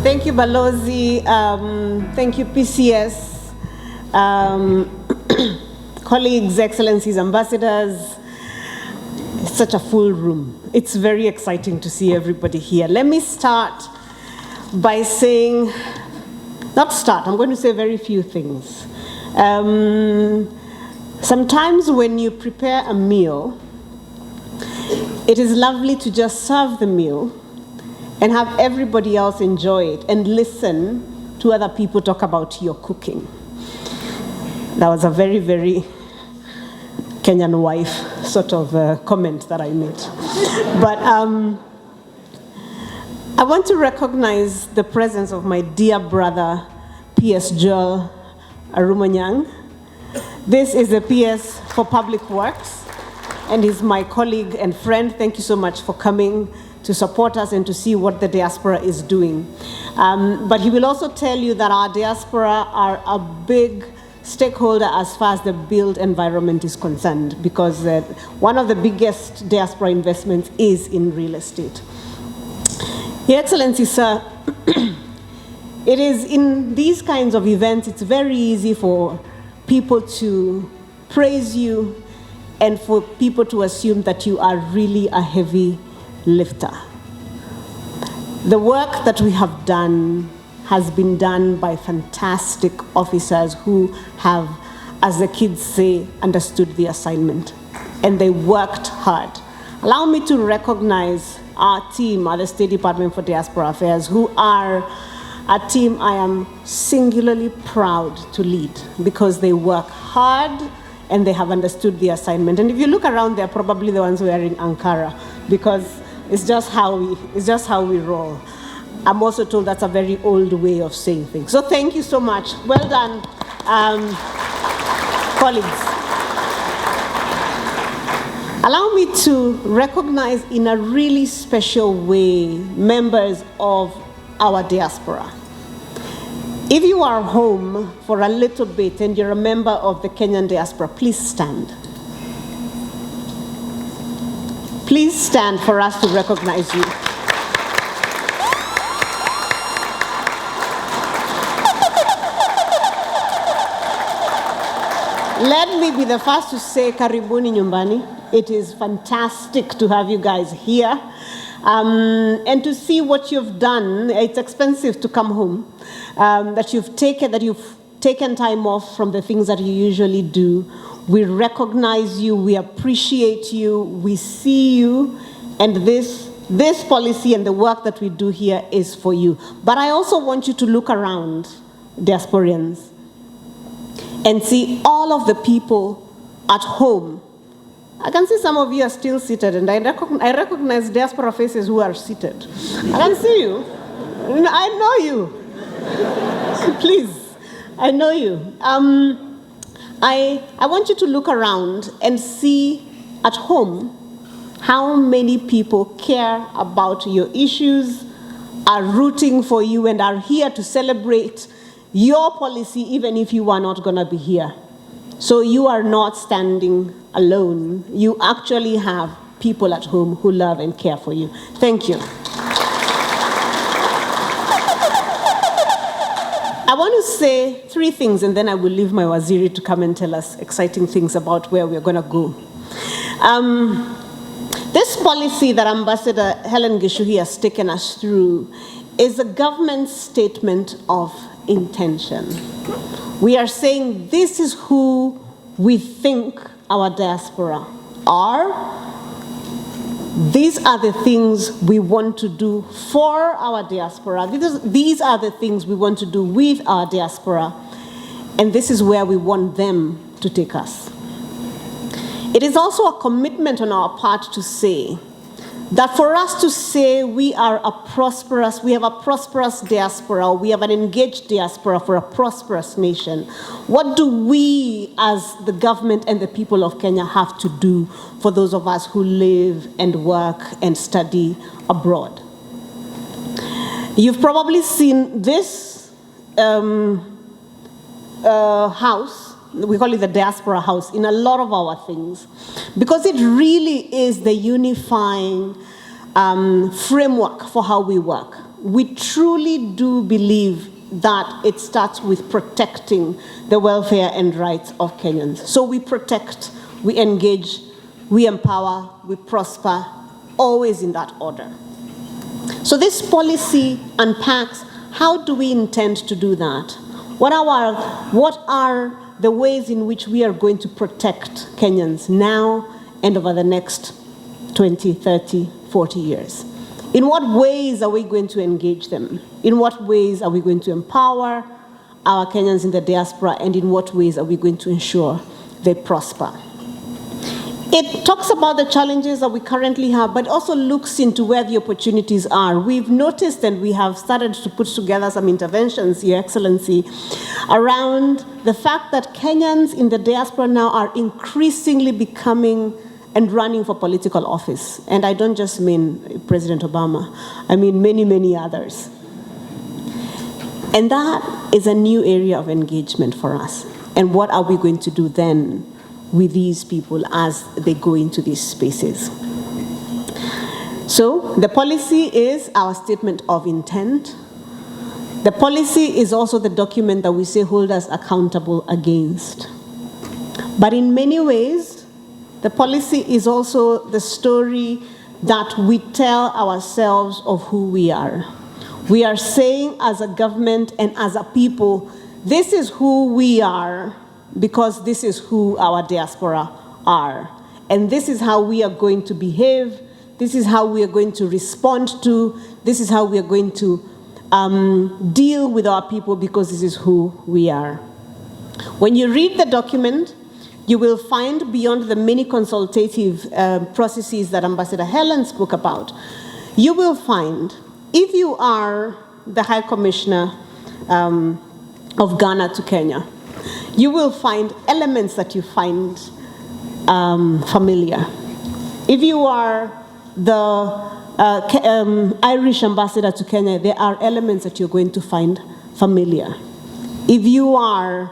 Thank you, Balozi. Thank you, PCS, colleagues, excellencies, ambassadors. It's such a full room. It's very exciting to see everybody here. Let me start by saying, I'm going to say very few things. Sometimes when you prepare a meal, it is lovely to just serve the meal and have everybody else enjoy it and listen to other people talk about your cooking. That was a very, very Kenyan wife sort of comment that I made. But I want to recognize the presence of my dear brother, PS Joel Arumanyang. This is the PS for Public Works, and he's my colleague and friend. Thank you so much for coming to support us and to see what the diaspora is doing. But he will also tell you that our diaspora are a big stakeholder as far as the built environment is concerned, because one of the biggest diaspora investments is in real estate. Your Excellency, sir, it is in these kinds of events, it's very easy for people to praise you and for people to assume that you are really a heavy lifter. The work that we have done has been done by fantastic officers who have, as the kids say, understood the assignment, and they worked hard. Allow me to recognize our team at the State Department for Diaspora Affairs, who are a team I am singularly proud to lead, because they work hard and they have understood the assignment. And if you look around, they're probably the ones wearing Ankara, because it's just how we roll. I'm also told that's a very old way of saying things. So thank you so much. Well done, colleagues. Allow me to recognize in a really special way members of our diaspora. If you are home for a little bit and you're a member of the Kenyan diaspora, please stand. Please stand for us to recognize you. Let me be the first to say, karibuni nyumbani. It is fantastic to have you guys here. And to see what you've done. It's expensive to come home. That you've taken time off from the things that you usually do. We recognize you, we appreciate you, we see you, and this policy and the work that we do here is for you. But I also want you to look around, diasporians, and see all of the people at home. I can see some of you are still seated, and I recognize diaspora faces who are seated. I can see you. I know you. Please, I know you. I want you to look around and see at home how many people care about your issues, are rooting for you, and are here to celebrate your policy even if you are not going to be here. So you are not standing alone. You actually have people at home who love and care for you. Thank you. I want to say 3 things, and then I will leave my waziri to come and tell us exciting things about where we're going to go. This policy that Ambassador Helen Gishuhi has taken us through is a government statement of intention. We are saying this is who we think our diaspora are. These are the things we want to do for our diaspora. These are the things we want to do with our diaspora. And this is where we want them to take us. It is also a commitment on our part to say that for us to say we have a prosperous diaspora, we have an engaged diaspora for a prosperous nation, what do we as the government and the people of Kenya have to do for those of us who live and work and study abroad? You've probably seen this house, we call it the Diaspora House, in a lot of our things, because it really is the unifying framework for how we work. we truly do believe that it starts with protecting the welfare and rights of Kenyans. So we protect, we engage, we empower, we prosper, always in that order. So this policy unpacks how do we intend to do that? What are the ways in which we are going to protect Kenyans now and over the next 20, 30, 40 years? In what ways are we going to engage them? In what ways are we going to empower our Kenyans in the diaspora, and in what ways are we going to ensure they prosper? It talks about the challenges that we currently have, but also looks into where the opportunities are. We've noticed, and we have started to put together some interventions, Your Excellency, around the fact that Kenyans in the diaspora now are increasingly becoming and running for political office. And I don't just mean President Obama, I mean many, many others. And that is a new area of engagement for us. And what are we going to do then with these people as they go into these spaces? So the policy is our statement of intent. The policy is also the document that we say hold us accountable against. But in many ways, the policy is also the story that we tell ourselves of who we are. We are saying as a government and as a people, this is who we are because this is who our diaspora are. And this is how we are going to behave. This is how we are going to respond to. This is how we are going to deal with our people because this is who we are. When you read the document, you will find beyond the many consultative processes that Ambassador Helen spoke about, you will find, if you are the High Commissioner of Ghana to Kenya, you will find elements that you find familiar. If you are the Irish ambassador to Kenya, there are elements that you're going to find familiar. If you are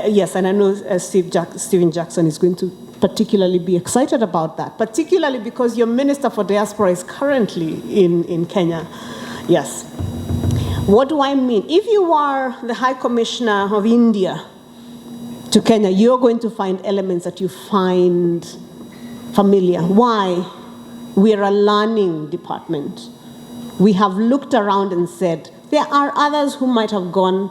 yes, and I know Stephen Jackson is going to particularly be excited about that, particularly because your Minister for Diaspora is currently in Kenya. Yes. What do I mean? If you are the High Commissioner of India to Kenya, you're going to find elements that you find familiar. Why? We are a learning department. We have looked around and said, there are others who might have gone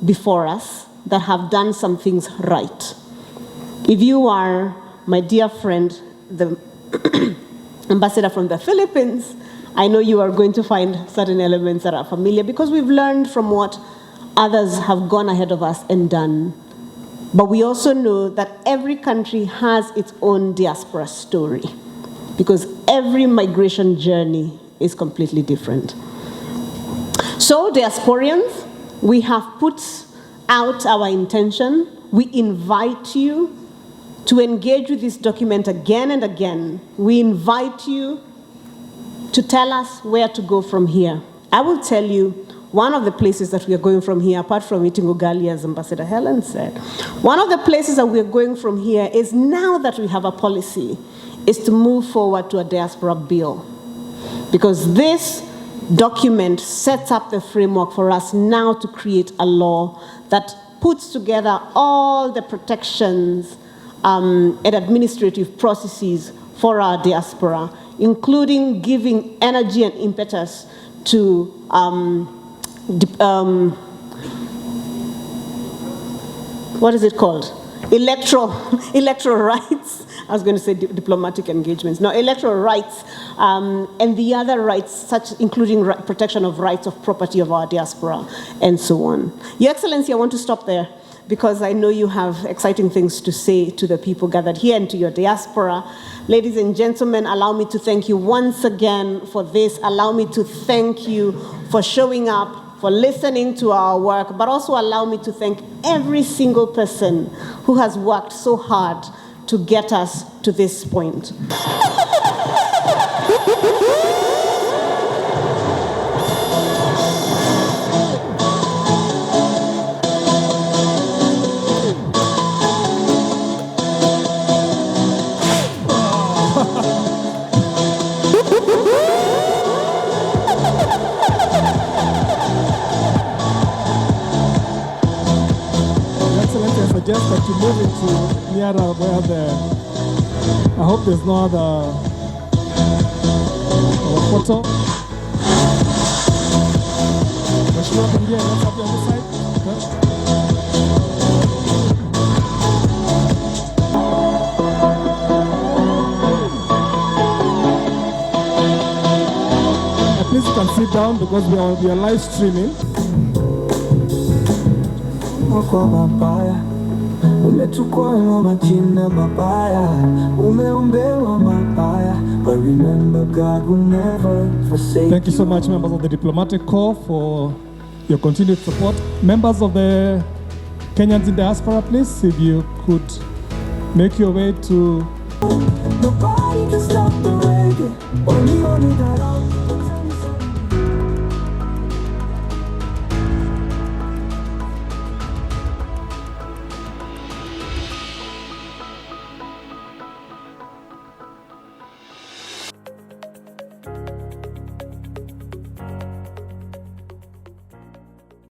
before us that have done some things right. If you are, my dear friend, the ambassador from the Philippines, I know you are going to find certain elements that are familiar because we've learned from what others have gone ahead of us and done. But we also know that every country has its own diaspora story because every migration journey is completely different. So, diasporians, we have put out our intention. We invite you to engage with this document again and again. We invite you to tell us where to go from here. I will tell you one of the places that we are going from here, apart from eating ugali, as Ambassador Helen said, one of the places that we are going from here is, now that we have a policy, is to move forward to a diaspora bill. Because this document sets up the framework for us now to create a law that puts together all the protections and administrative processes for our diaspora, including giving energy and impetus to what is it called? Electoral rights. I was going to say diplomatic engagements. No, electoral rights and the other rights, such including protection of rights of property of our diaspora and so on. Your Excellency, I want to stop there because I know you have exciting things to say to the people gathered here and to your diaspora. Ladies and gentlemen, allow me to thank you once again for this. Allow me to thank you for showing up, for listening to our work, but also allow me to thank every single person who has worked so hard to get us to this point. to move into nearer where I hope there's no other photo. Mheshimiwa Bingia, let's have you on this side. Please you can sit down because we are live streaming. Umetukwa majina mabaya, umeombewa mabaya, but remember God will never forsake you. Thank you so much, members of the Diplomatic Corps, for your continued support. Members of the Kenyans in diaspora, please, if you could make your way to... Nobody can stop the reggae, only that